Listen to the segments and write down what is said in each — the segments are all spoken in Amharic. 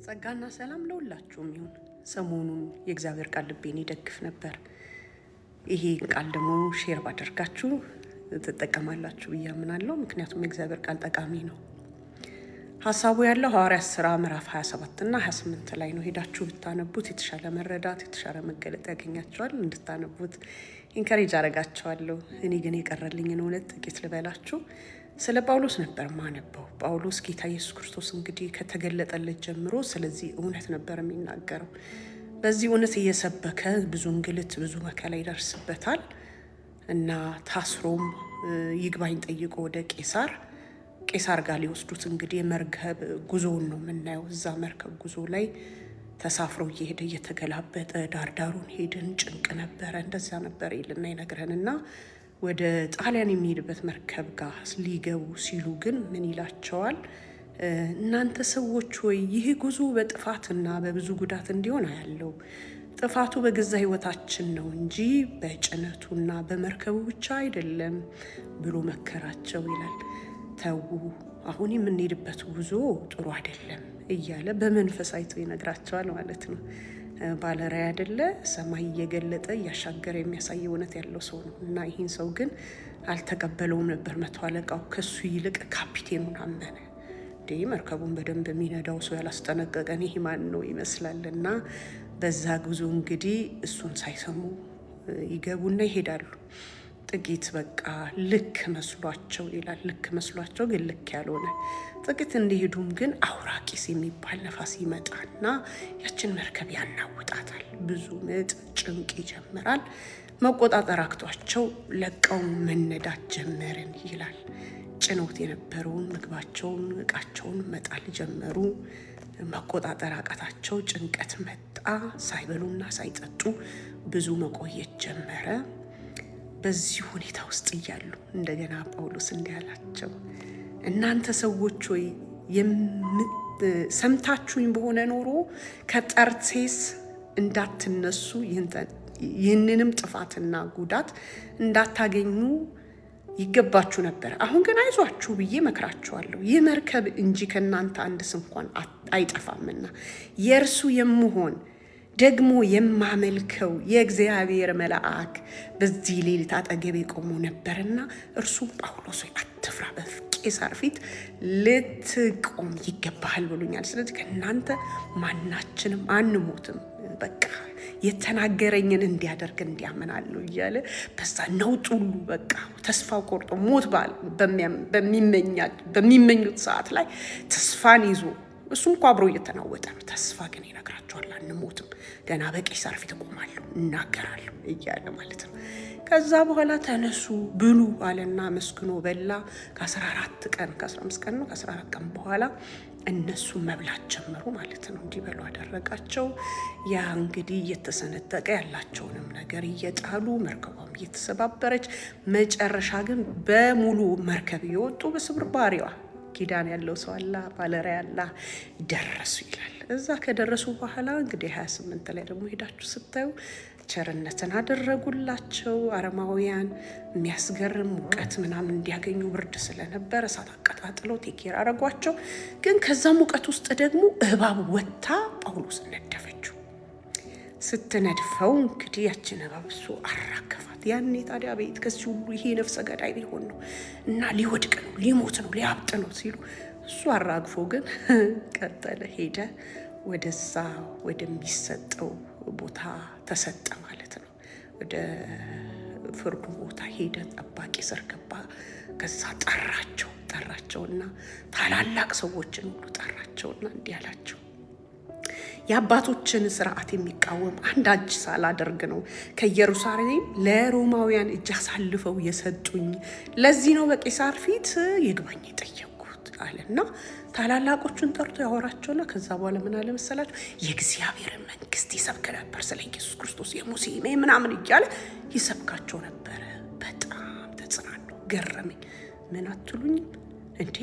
ጸጋና ሰላም ለሁላችሁም ይሁን። ሰሞኑን የእግዚአብሔር ቃል ልቤን ይደግፍ ነበር። ይሄ ቃል ደግሞ ሼር ባደርጋችሁ ትጠቀማላችሁ ብዬ አምናለሁ። ምክንያቱም የእግዚአብሔር ቃል ጠቃሚ ነው። ሀሳቡ ያለው ሐዋርያት ሥራ ምዕራፍ 27 እና 28 ላይ ነው። ሄዳችሁ ብታነቡት የተሻለ መረዳት፣ የተሻለ መገለጥ ያገኛችኋል። እንድታነቡት ኢንከሬጅ አደርጋችኋለሁ። እኔ ግን የቀረልኝን እውነት ጥቂት ልበላችሁ። ስለ ጳውሎስ ነበር ማነበው። ጳውሎስ ጌታ ኢየሱስ ክርስቶስ እንግዲህ ከተገለጠለት ጀምሮ ስለዚህ እውነት ነበር የሚናገረው። በዚህ እውነት እየሰበከ ብዙ እንግልት፣ ብዙ መከራ ይደርስበታል እና ታስሮም ይግባኝ ጠይቆ ወደ ቄሳር ጋር ሊወስዱት እንግዲህ የመርከብ ጉዞውን ነው የምናየው። እዛ መርከብ ጉዞ ላይ ተሳፍሮ እየሄደ እየተገላበጠ ዳርዳሩን ሄድን፣ ጭንቅ ነበረ፣ እንደዛ ነበር ይልና ይነግረንና ወደ ጣሊያን የሚሄድበት መርከብ ጋር ሊገቡ ሲሉ ግን ምን ይላቸዋል? እናንተ ሰዎች ሆይ ይህ ጉዞ በጥፋትና በብዙ ጉዳት እንዲሆን አያለው። ጥፋቱ በገዛ ሕይወታችን ነው እንጂ በጭነቱና በመርከቡ ብቻ አይደለም ብሎ መከራቸው ይላል። ተዉ፣ አሁን የምንሄድበት ጉዞ ጥሩ አይደለም እያለ በመንፈስ አይቶ ይነግራቸዋል ማለት ነው። ባለራዕይ አይደለ? ሰማይ እየገለጠ እያሻገረ የሚያሳይ እውነት ያለው ሰው ነው እና ይህን ሰው ግን አልተቀበለውም ነበር። መቶ አለቃው ከሱ ይልቅ ካፒቴኑን አመነ። መርከቡን በደንብ የሚነዳው ሰው ያላስጠነቀቀን ይህ ማን ነው ይመስላል። እና በዛ ጉዞ እንግዲህ እሱን ሳይሰሙ ይገቡና ይሄዳሉ። ጥቂት በቃ ልክ መስሏቸው ይላል። ልክ መስሏቸው ግን ልክ ያልሆነ ጥቂት እንዲሄዱም ግን አውራቂስ የሚባል ነፋስ ይመጣና ያችን መርከብ ያናውጣታል። ብዙ ምጥ ጭንቅ ይጀምራል። መቆጣጠር አቅቷቸው ለቀው መነዳት ጀመርን ይላል። ጭነውት የነበረውን ምግባቸውን፣ እቃቸውን መጣል ጀመሩ። መቆጣጠር አቃታቸው። ጭንቀት መጣ። ሳይበሉና ሳይጠጡ ብዙ መቆየት ጀመረ። በዚህ ሁኔታ ውስጥ እያሉ እንደገና ጳውሎስ እንዲህ አላቸው፣ እናንተ ሰዎች ሆይ ሰምታችሁኝ በሆነ ኖሮ ከጠርሴስ እንዳትነሱ ይህንንም ጥፋትና ጉዳት እንዳታገኙ ይገባችሁ ነበር። አሁን ግን አይዟችሁ ብዬ መክራችኋለሁ። ይህ መርከብ እንጂ ከእናንተ አንድስ እንኳን አይጠፋምና የእርሱ የምሆን ደግሞ የማመልከው የእግዚአብሔር መልአክ በዚህ ሌሊት አጠገቤ ቆሞ ነበርና እርሱም ጳውሎስ ሆይ አትፍራ፣ በቄሳር ፊት ልትቆም ይገባሃል ብሎኛል። ስለዚህ ከእናንተ ማናችንም አንሞትም፣ በቃ የተናገረኝን እንዲያደርግ እንዲያምናለሁ እያለ በዛ ነውጥ ሁሉ በቃ ተስፋ ቆርጦ ሞት በሚመኙት ሰዓት ላይ ተስፋን ይዞ እሱም እኮ አብሮ እየተናወጠ ነው። ተስፋ ግን ይነግራቸዋል፣ አንሞትም፣ ገና በቄሳር ፊት እቆማለሁ፣ እናገራለሁ እያለ ማለት ነው። ከዛ በኋላ ተነሱ ብሉ አለና መስክኖ በላ። ከ14 ቀን ከ15 ቀን ነው ከ14 ቀን በኋላ እነሱ መብላት ጀመሩ ማለት ነው። እንዲበሉ አደረጋቸው። ያ እንግዲህ እየተሰነጠቀ ያላቸውንም ነገር እየጣሉ መርከቧም እየተሰባበረች መጨረሻ ግን በሙሉ መርከብ እየወጡ በስብርባሪዋ ኪዳን ያለው ሰው አላ ባለራዕይ አላ ደረሱ ይላል። እዛ ከደረሱ በኋላ እንግዲህ 28 ላይ ደግሞ ሄዳችሁ ስታዩ ቸርነትን አደረጉላቸው። አረማውያን የሚያስገርም ሙቀት ምናምን እንዲያገኙ ብርድ ስለነበረ እሳት አቀጣጥለው ቴኬር አረጓቸው። ግን ከዛ ሙቀት ውስጥ ደግሞ እባብ ወጥታ ጳውሎስ ነደፈችው። ስትነድፈው እንግዲህ ያችን እባብ እሱ አራገፋት። ያኔ ታዲያ ቤት ከዚህ ሁሉ ይሄ ነፍሰ ገዳይ ሊሆን ነው እና ሊወድቅ ነው፣ ሊሞት ነው፣ ሊያብጥ ነው ሲሉ እሱ አራግፎ ግን ቀጠለ፣ ሄደ። ወደዛ ወደሚሰጠው ቦታ ተሰጠ ማለት ነው። ወደ ፍርዱ ቦታ ሄደ። ጠባቂ ስር ገባ። ከዛ ጠራቸውና ታላላቅ ሰዎችን ሁሉ ጠራቸውና እንዲህ አላቸው፣ የአባቶችን ስርዓት የሚቃወም አንዳች ሳላደርግ ነው ከኢየሩሳሌም ለሮማውያን እጅ አሳልፈው የሰጡኝ። ለዚህ ነው በቄሳር ፊት ይግባኝ የጠየቁት አለና ታላላቆቹን ጠርቶ ያወራቸውና ከዛ በኋላ ምን አለ መሰላቸው? የእግዚአብሔርን መንግስት ይሰብክ ነበር። ስለ ኢየሱስ ክርስቶስ የሙሴ ምናምን እያለ ይሰብካቸው ነበረ። በጣም ተጽናኑ፣ ገረመኝ። ምን አትሉኝም እንዴ?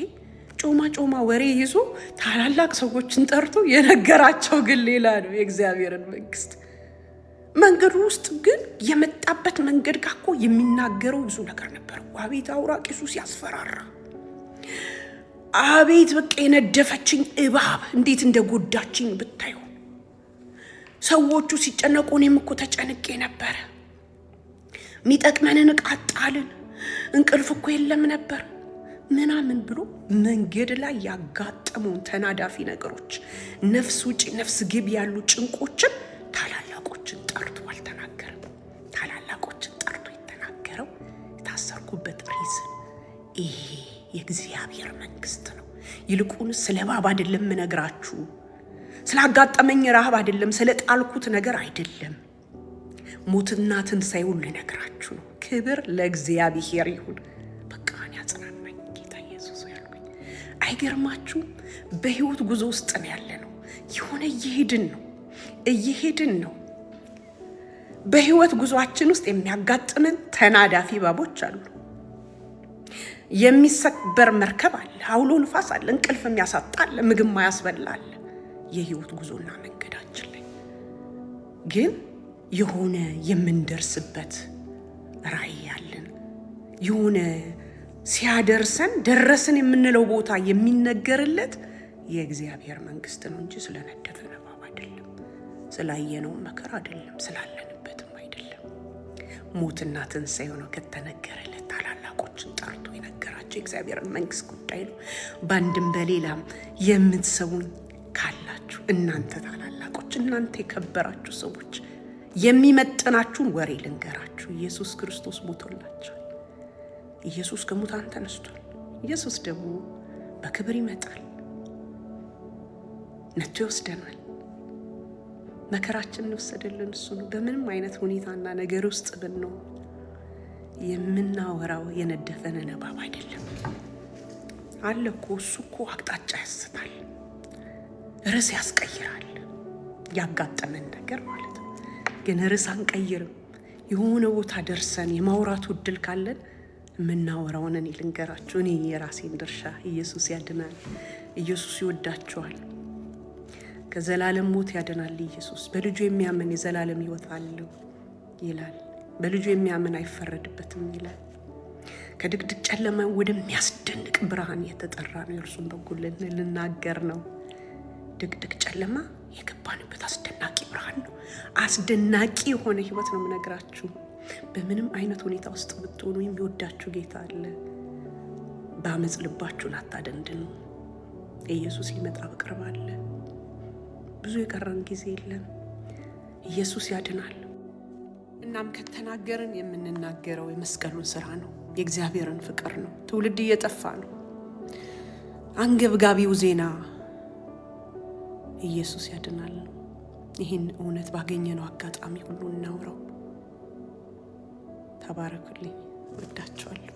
ጮማ ወሬ ይዞ ታላላቅ ሰዎችን ጠርቶ የነገራቸው ግን ሌላ ነው። የእግዚአብሔርን መንግስት መንገዱ ውስጥ ግን የመጣበት መንገድ ጋር እኮ የሚናገረው ብዙ ነገር ነበር። አቤት አውራቂሱ ሲያስፈራራ! አቤት በቃ የነደፈችኝ እባብ እንዴት እንደጎዳችኝ ብታዩ። ሰዎቹ ሲጨነቁ እኔም እኮ ተጨንቄ ነበረ። የሚጠቅመንን ዕቃ ጣልን፣ እንቅልፍ እኮ የለም ነበር ምናምን ብሎ መንገድ ላይ ያጋጠመውን ተናዳፊ ነገሮች፣ ነፍስ ውጭ ነፍስ ግቢ ያሉ ጭንቆችን ታላላቆችን ጠርቶ አልተናገረም። ታላላቆችን ጠርቶ የተናገረው የታሰርኩበት ሪዝን ይሄ የእግዚአብሔር መንግስት ነው። ይልቁን ስለ እባብ አይደለም ምነግራችሁ፣ ስላጋጠመኝ ረሃብ አይደለም፣ ስለ ጣልኩት ነገር አይደለም፣ ሞትና ትንሣኤውን ልነግራችሁ ነው። ክብር ለእግዚአብሔር ይሁን። በቃ እኔ አጽናናኝ ጌታ ኢየሱስ ያልኩኝ። አይገርማችሁም? በህይወት ጉዞ ውስጥ ነው ያለ ነው። የሆነ እየሄድን ነው። በህይወት ጉዞአችን ውስጥ የሚያጋጥመን ተናዳፊ እባቦች አሉ። የሚሰበር መርከብ አለ፣ አውሎ ንፋስ አለ፣ እንቅልፍ የሚያሳጣ አለ፣ ምግብ ማያስበላ አለ። የህይወት ጉዞና መንገዳችን ላይ ግን የሆነ የምንደርስበት ራዕይ ያለን፣ የሆነ ሲያደርሰን ደረስን የምንለው ቦታ የሚነገርለት የእግዚአብሔር መንግስት ነው እንጂ ስለነደፈን እባብ አይደለም፣ ስላየነው መከራ አይደለም፣ ስላለንበትም አይደለም። ሞትና ትንሣኤው ነው ከተነገረለት ታላላቆችን ጠርቶ የነገራቸው የእግዚአብሔርን መንግስት ጉዳይ ነው። በአንድም በሌላም የምትሰሙኝ ካላችሁ እናንተ ታላላቆች፣ እናንተ የከበራችሁ ሰዎች የሚመጥናችሁን ወሬ ልንገራችሁ። ኢየሱስ ክርስቶስ ሞቶላችኋል። ኢየሱስ ከሙታን ተነስቷል። ኢየሱስ ደግሞ በክብር ይመጣል፣ ነቶ ይወስደናል። መከራችንን ወሰደልን እሱ ነው። በምንም አይነት ሁኔታና ነገር ውስጥ ብንሆን የምናወራው የነደፈንን እባብ አይደለም። አለ እኮ እሱ እኮ አቅጣጫ ያስታል፣ ርዕስ ያስቀይራል። ያጋጠመን ነገር ማለት ነው። ግን ርዕስ አንቀይርም። የሆነ ቦታ ደርሰን የማውራቱ እድል ካለን የምናወራውን እኔ ልንገራችሁ። እኔ የራሴን ድርሻ ኢየሱስ ያድናል። ኢየሱስ ይወዳችኋል። ከዘላለም ሞት ያድናል ኢየሱስ። በልጁ የሚያምን የዘላለም ሕይወት አለው ይላል። በልጁ የሚያምን አይፈረድበትም ይላል። ከድቅድቅ ጨለማ ወደሚያስደንቅ ብርሃን የተጠራ ነው። የእርሱን በጎነት ልናገር ነው። ድቅድቅ ጨለማ የገባንበት አስደናቂ ብርሃን ነው። አስደናቂ የሆነ ህይወት ነው የምነግራችሁ። በምንም አይነት ሁኔታ ውስጥ ብትሆኑ የሚወዳችሁ ጌታ አለ። በአመፅ ልባችሁን አታደንድኑ። ኢየሱስ ሊመጣ በቅርብ አለ። ብዙ የቀረን ጊዜ የለም። ኢየሱስ ያድናል። እናም ከተናገርን የምንናገረው የመስቀሉን ስራ ነው፣ የእግዚአብሔርን ፍቅር ነው። ትውልድ እየጠፋ ነው። አንገብጋቢው ዜና ኢየሱስ ያድናል። ይህን እውነት ባገኘነው አጋጣሚ ሁሉ እናውራው። ተባረኩልኝ። ወዳችኋለሁ።